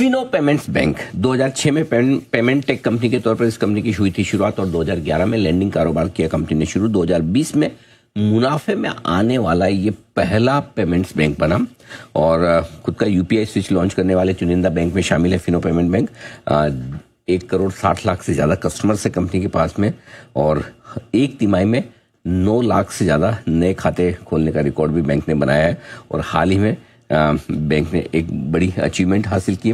Fino Payments bank 2006 में payment tech company के तौर पर इस कंपनी की हुई थी शुरुआत और 2011 में लैंडिंग कारोबार किया कंपनी ने शुरू। 2020 में मुनाफे में आने वाला ये पहला पेमेंट्स बैंक बना और खुद का यूपीआई स्विच लॉन्च करने वाले चुनिंदा बैंक में शामिल है फिनो पेमेंट बैंक। 1 करोड़ 60 लाख से ज्यादा कस्टमर्स है कंपनी के पास में और एक तिमाही में 9 लाख से ज्यादा नए खाते खोलने का रिकॉर्ड भी बैंक ने बनाया है और हाल ही में बैंक ने एक बड़ी अचीवमेंट हासिल की।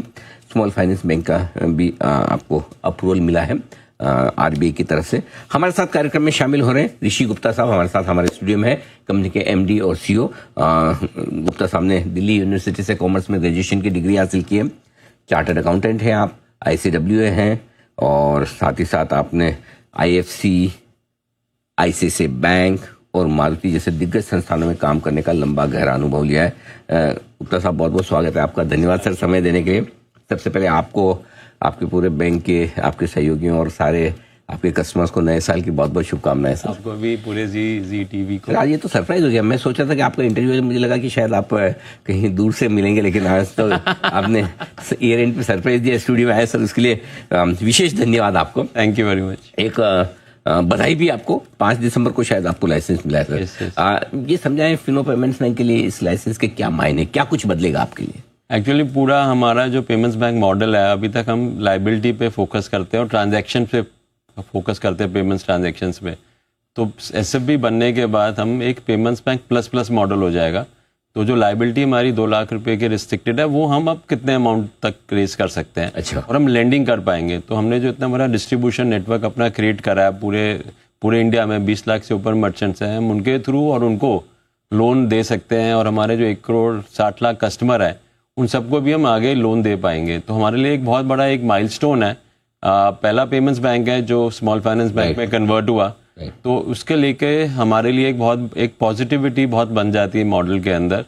स्मॉल फाइनेंस बैंक का भी आपको अप्रूवल मिला है आरबीआई की तरफ से। हमारे साथ कार्यक्रम में शामिल हो रहे हैं ऋषि गुप्ता साहब, हमारे साथ हमारे स्टूडियो में है, कंपनी के एमडी और सीईओ। गुप्ता साहब ने दिल्ली यूनिवर्सिटी से कॉमर्स में ग्रेजुएशन की डिग्री हासिल की है, चार्टर्ड अकाउंटेंट हैं आप, ICWA हैं और साथ ही साथ आपने IFC, ICICI बैंक और मारुति जैसे दिग्गज संस्थानों में काम करने का लंबा गहरा अनुभव लिया है। गुप्ता साहब बहुत बहुत स्वागत है आपका, धन्यवाद सर समय देने के लिए। सबसे पहले आपको, आपके पूरे बैंक के, आपके सहयोगियों और सारे आपके कस्टमर्स को नए साल की बहुत बहुत शुभकामनाएं सर। आपको भी पूरे जी टीवी को। आज ये तो सरप्राइज हो गया, मैं सोचा था कि आपका इंटरव्यू, मुझे लगा कि शायद आप कहीं दूर से मिलेंगे लेकिन आज तो आपने ईयर एंड पे सरप्राइज दिया, स्टूडियो में आए सर, उसके लिए विशेष धन्यवाद आपको। Thank you very much. एक बधाई भी आपको, 5 दिसंबर को शायद आपको लाइसेंस मिला है सर। yes. ये समझाएं फिनो पेमेंट्स बैंक के लिए इस लाइसेंस के क्या मायने, क्या कुछ बदलेगा आपके लिए? एक्चुअली पूरा हमारा जो पेमेंट्स बैंक मॉडल है, अभी तक हम लाइबिलिटी पे फोकस करते हैं और ट्रांजैक्शन पे फोकस करते हैं, पेमेंट्स ट्रांजैक्शंस पे। तो एसएफबी बनने के बाद हम एक payments bank plus plus model हो जाएगा। तो जो लाइबिलिटी हमारी 2 लाख रुपए की रिस्ट्रिक्टेड है, वो हम अब कितने अमाउंट तक रेज कर सकते हैं। अच्छा। और हम लेंडिंग कर पाएंगे। तो हमने जो इतना बड़ा डिस्ट्रीब्यूशन नेटवर्क अपना क्रिएट करा है पूरे इंडिया में, 20 लाख से ऊपर मर्चेंट्स हैं, हम उनके थ्रू और उनको लोन दे सकते हैं और हमारे जो 1 करोड़ 60 लाख कस्टमर है उन सबको भी हम आगे लोन दे पाएंगे। तो हमारे लिए एक बहुत बड़ा एक माइलस्टोन है। पहला पेमेंट्स बैंक है जो स्मॉल फाइनेंस बैंक में कन्वर्ट हुआ। तो उसके लेके हमारे लिए एक पॉजिटिविटी बहुत बन जाती है मॉडल के अंदर।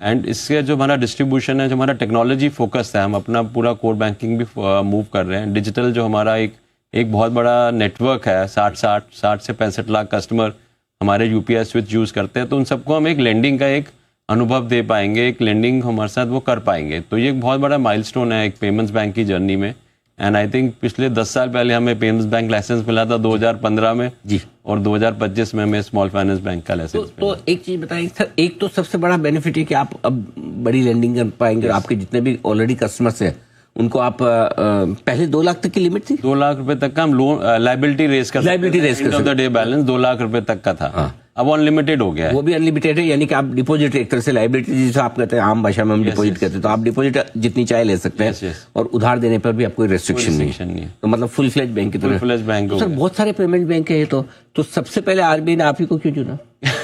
एंड इससे जो हमारा डिस्ट्रीब्यूशन है, जो हमारा टेक्नोलॉजी फोकस है, हम अपना पूरा कोर बैंकिंग भी मूव कर रहे हैं। डिजिटल जो हमारा एक बहुत बड़ा नेटवर्क है, 60 से 65 लाख कस्टमर हमारे यूपीआई स्विच यूज करते हैं। तो उन सबको हम एक लेंडिंग का एक अनुभव दे पाएंगे, एक लेंडिंग हमारे साथ वो कर पाएंगे। तो ये एक बहुत बड़ा माइलस्टोन है एक पेमेंट्स बैंक की जर्नी में। एंड आई थिंक पिछले 10 साल पहले हमें पेमेंट्स बैंक लाइसेंस मिला था 2015 में जी, और 2025 में हमें स्मॉल फाइनेंस बैंक का लाइसेंस तो एक चीज बताएं सर, एक तो सबसे बड़ा बेनिफिट है कि आप अब बड़ी लेंडिंग कर पाएंगे और आपके जितने भी ऑलरेडी कस्टमर्स हैं उनको आप पहले 2 लाख तक की लिमिट थी, 2 लाख रुपए तक का हम लोन लाइबिलिटी रेज कर सकते थे। डे बैलेंस 2 लाख रुपए तक का था। हाँ। अब अनलिमिटेड हो गया है। वो भी अनलिमिटेड है, यानी कि आप डिपॉजिट एक तरह से लाइबिलिटी जिसे आप कहते हैं आम भाषा में हम डिपॉजिट कहते हैं, तो आप डिपॉजिट जितनी चाहे ले सकते हैं और उधार देने पर भी आपको कोई रेस्ट्रिक्शन नहीं है। तो मतलब फुल फ्लेज बैंक की तरह। Full fledge bank. सर बहुत सारे पेमेंट बैंक है, तो सबसे पहले आरबीआई ने आप ही को क्यों चुना?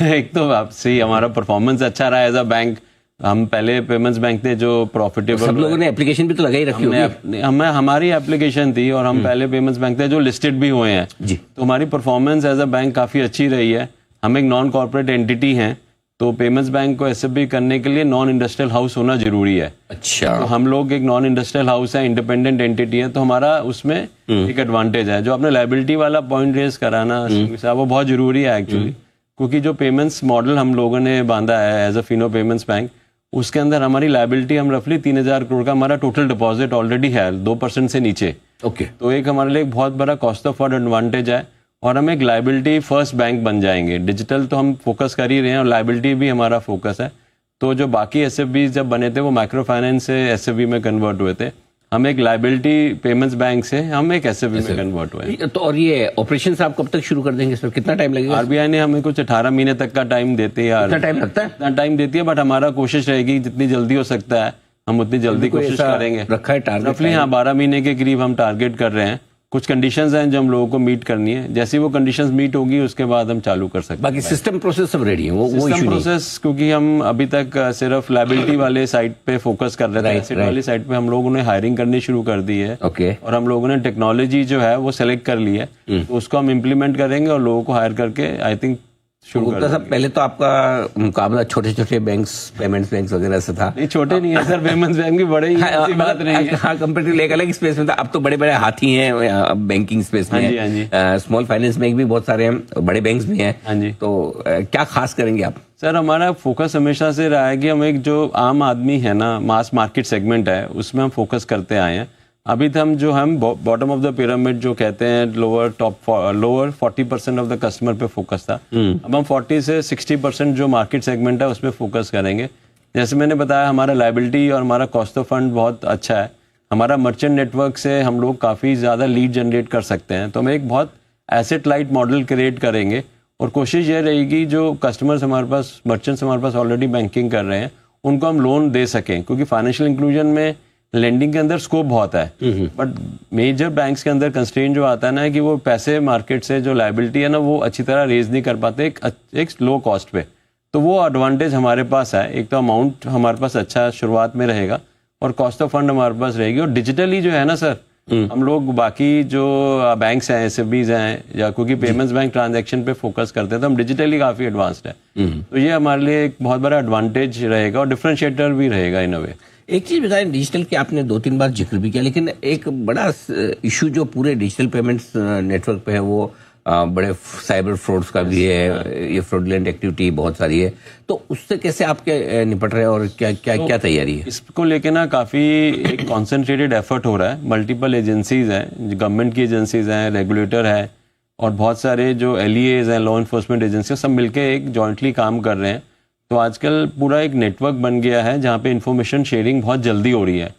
एक तो आपसे हमारा परफॉर्मेंस अच्छा रहा एज अ बैंक। हम पहले पेमेंट्स बैंक थे जो प्रॉफिटेबल। सब लोगों ने एप्लीकेशन भी तो लगाई रखी होगी। हमें हमारी एप्लीकेशन थी और हम पहले पेमेंट्स बैंक थे जो लिस्टेड भी हुए हैं जी। तो हमारी परफॉर्मेंस एज अ बैंक काफी अच्छी रही है। हम एक नॉन कॉर्पोरेट एंटिटी हैं, तो पेमेंट्स बैंक को एसएफबी करने के लिए नॉन इंडस्ट्रियल हाउस होना जरूरी है। अच्छा। तो हम लोग एक नॉन इंडस्ट्रियल हाउस है, इंडिपेंडेंट एंटिटी है, तो हमारा उसमें एक एडवांटेज है। जो आपने लाइबिलिटी वाला पॉइंट रेज कराना वो बहुत जरूरी है एक्चुअली, क्योंकि जो पेमेंट्स मॉडल हम लोगों ने बांधा है एज अ फिनो पेमेंट्स बैंक, उसके अंदर हमारी लाइबिलिटी, हम रफली 3000 करोड़ का हमारा टोटल डिपॉजिट ऑलरेडी है 2% से नीचे। ओके। तो एक हमारे लिए एक बहुत बड़ा कॉस्ट ऑफ फंड एडवांटेज है और हम एक लाइबिलिटी फर्स्ट बैंक बन जाएंगे। डिजिटल तो हम फोकस कर ही रहे हैं और लाइबिलिटी भी हमारा फोकस है। तो जो बाकी एसएफबी जब बने थे वो माइक्रो फाइनेंस से एसएफबी में कन्वर्ट हुए थे, हम एक लाइबिलिटी पेमेंट्स बैंक से हम एक एसएफबी में कन्वर्ट हुए। तो और ये ऑपरेशन आप कब तक शुरू कर देंगे, इसमें कितना टाइम लगेगा? आरबीआई ने हमें कुछ 18 महीने तक का टाइम देते हैं। कितना टाइम लगता है? इतना टाइम देती है, बट हमारा कोशिश रहेगी जितनी जल्दी हो सकता है हम उतनी जल्दी कोशिश करेंगे। रखा है टारगेट रफली? हाँ, 12 महीने के करीब हम टारगेट कर रहे हैं। कुछ कंडीशंस हैं जो हम लोगों को मीट करनी है, जैसी वो कंडीशंस मीट होगी उसके बाद हम चालू कर सकते हैं। बाकी सिस्टम प्रोसेस सब रेडी है, वो सिस्टम प्रोसेस, क्योंकि हम अभी तक सिर्फ लाइबिलिटी वाले साइड पे फोकस कर रहे थे। एसेट वाली साइड पे हम लोगों ने हायरिंग करनी शुरू कर दी है। ओके। और हम लोगों ने टेक्नोलॉजी जो है वो सेलेक्ट कर ली है, तो उसको हम इम्प्लीमेंट करेंगे और लोगों को हायर करके आई थिंक गुप्ता साहब, पहले तो आपका मुकाबला छोटे छोटे बैंक्स, पेमेंट्स बैंक्स वगैरह से था। नहीं, छोटे नहीं है सर, पेमेंट्स बैंक भी बड़े ही, ऐसी बात नहीं है। हाँ, कंपेरेटिवली एक अलग स्पेस में था, अब तो बड़े बड़े हाथी हैं बैंकिंग स्पेस में। हाँ जी। स्मॉल फाइनेंस बैंक भी बहुत सारे हैं, बड़े बैंक्स भी हैं। हाँ जी। तो क्या खास करेंगे आप? सर हमारा फोकस हमेशा से रहा है कि हम एक जो आम आदमी है ना, मास मार्केट सेगमेंट है, उसमें हम फोकस करते आए हैं। अभी तो हम बॉटम ऑफ द पिरामिड जो कहते हैं, लोअर 40% ऑफ द कस्टमर पे फोकस था। अब हम 40 से 60% जो मार्केट सेगमेंट है उस पर फोकस करेंगे। जैसे मैंने बताया, हमारा लायबिलिटी और हमारा कॉस्ट ऑफ फंड बहुत अच्छा है। हमारा मर्चेंट नेटवर्क से हम लोग काफ़ी ज़्यादा लीड जनरेट कर सकते हैं, तो हम एक बहुत एसेट लाइट मॉडल क्रिएट करेंगे और कोशिश ये रहेगी जो कस्टमर्स हमारे पास, मर्चेंट्स हमारे पास ऑलरेडी बैंकिंग कर रहे हैं, उनको हम लोन दे सकें, क्योंकि फाइनेंशियल इंक्लूजन में लेंडिंग के अंदर स्कोप बहुत है। बट मेजर बैंक्स के अंदर कंस्ट्रेंट जो आता है ना, कि वो पैसे मार्केट से जो लायबिलिटी है ना, वो अच्छी तरह रेज नहीं कर पाते एक लो कॉस्ट पे। तो वो एडवांटेज हमारे पास है। एक तो अमाउंट हमारे पास अच्छा शुरुआत में रहेगा और कॉस्ट ऑफ फंड हमारे पास रहेगी। और डिजिटली जो है ना सर, हम लोग बाकी जो बैंक्स हैं, एसएफबीज हैं, या क्योंकि पेमेंट्स बैंक ट्रांजैक्शन पे फोकस करते हैं, तो हम डिजिटली काफ़ी एडवांस्ड है। तो ये हमारे लिए एक बहुत बड़ा एडवांटेज रहेगा और डिफरेंशिएटर भी रहेगा इन अ वे। एक चीज बताएं, डिजिटल के आपने 2-3 बार जिक्र भी किया, लेकिन एक बड़ा इशू जो पूरे डिजिटल पेमेंट्स नेटवर्क पे है वो बड़े साइबर फ्रॉड्स का भी है। ये फ्रॉडलेंट एक्टिविटी बहुत सारी है, तो उससे कैसे आपके निपट रहे हैं और क्या क्या क्या तैयारी है? इसको लेके ना काफ़ी एक कॉन्सेंट्रेटेड एफर्ट हो रहा है। मल्टीपल एजेंसीज हैं, गवर्नमेंट की एजेंसीज हैं, रेगुलेटर है, और बहुत सारे जो LEAs हैं, लॉ इन्फोर्समेंट एजेंसी, सब मिलके एक जॉइंटली काम कर रहे हैं। तो आजकल पूरा एक नेटवर्क बन गया है जहाँ पे इंफॉर्मेशन शेयरिंग बहुत जल्दी हो रही है।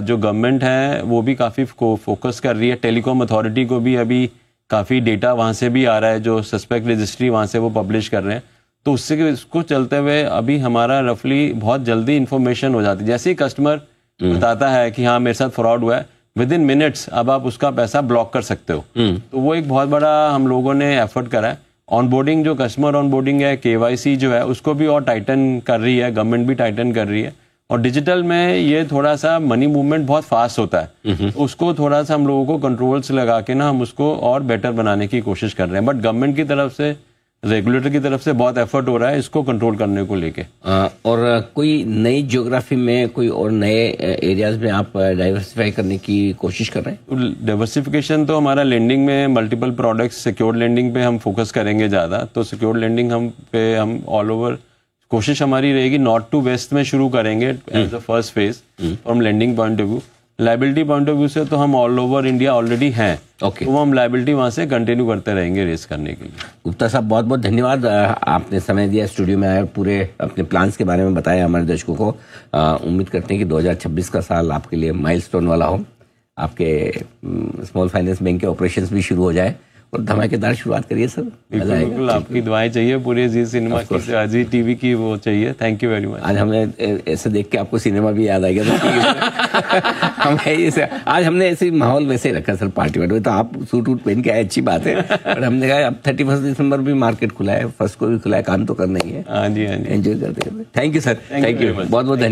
जो गवर्नमेंट है वो भी काफ़ी फोकस कर रही है। टेलीकॉम अथॉरिटी को भी अभी काफ़ी डेटा वहाँ से भी आ रहा है, जो सस्पेक्ट रजिस्ट्री वहाँ से वो पब्लिश कर रहे हैं। तो उसको चलते हुए अभी हमारा रफली बहुत जल्दी इन्फॉर्मेशन हो जाती है। जैसे ही कस्टमर बताता है कि हाँ मेरे साथ फ्रॉड हुआ है, विद इन मिनट्स अब आप उसका पैसा ब्लॉक कर सकते हो। तो वो एक बहुत बड़ा हम लोगों ने एफर्ट करा है। ऑनबोर्डिंग, जो कस्टमर ऑनबोर्डिंग है, KYC जो है, उसको भी और टाइटन कर रही है, गवर्नमेंट भी टाइटन कर रही है। और डिजिटल में ये थोड़ा सा मनी मूवमेंट बहुत फास्ट होता है, तो उसको थोड़ा सा हम लोगों को कंट्रोल्स लगा के ना हम उसको और बेटर बनाने की कोशिश कर रहे हैं। बट गवर्नमेंट की तरफ से, रेगुलेटर की तरफ से बहुत एफर्ट हो रहा है इसको कंट्रोल करने को लेके। और कोई नई ज्योग्राफी में, कोई और नए एरियाज में आप डाइवर्सिफाई करने की कोशिश कर रहे हैं? डाइवर्सिफिकेशन तो हमारा लेंडिंग में मल्टीपल प्रोडक्ट्स, सिक्योर्ड लेंडिंग पे हम फोकस करेंगे ज़्यादा। तो सिक्योर्ड लेंडिंग हम ऑल ओवर कोशिश हमारी रहेगी नॉर्थ टू वेस्ट में शुरू करेंगे as the first phase from lending point of view. Liability point of view से तो हम ऑल ओवर इंडिया ऑलरेडी हैं। ओके, तो हम लायबिलिटी वहाँ से कंटिन्यू करते रहेंगे रेस करने के लिए। गुप्ता साहब बहुत बहुत धन्यवाद, आपने समय दिया, स्टूडियो में आए, पूरे अपने प्लान्स के बारे में बताया हमारे दर्शकों को। उम्मीद करते हैं कि 2026 का साल आपके लिए माइलस्टोन वाला हो, आपके स्मॉल फाइनेंस बैंक के ऑपरेशंस भी शुरू हो जाए और धमाकेदार शुरुआत करिए सर। बिल्कुल, आपकी दुआएं चाहिए, पूरे जी सिनेमा की, जी TV की वो चाहिए। Thank you very much. आज हमें ऐसे देख के आपको सिनेमा भी याद आ गया था। आज हमने ऐसे माहौल वैसे ही रखा सर, पार्टी वार्टी में। तो आप सूट वूट पहन के आए, अच्छी बात है, और हमने कहा अब 31 दिसंबर भी मार्केट खुला है, 1 को भी खुला है, काम तो करना ही है। हाँ जी, हाँ जी, एंजॉय करते हैं। Thank you sir, thank you, बहुत बहुत धन्यवाद।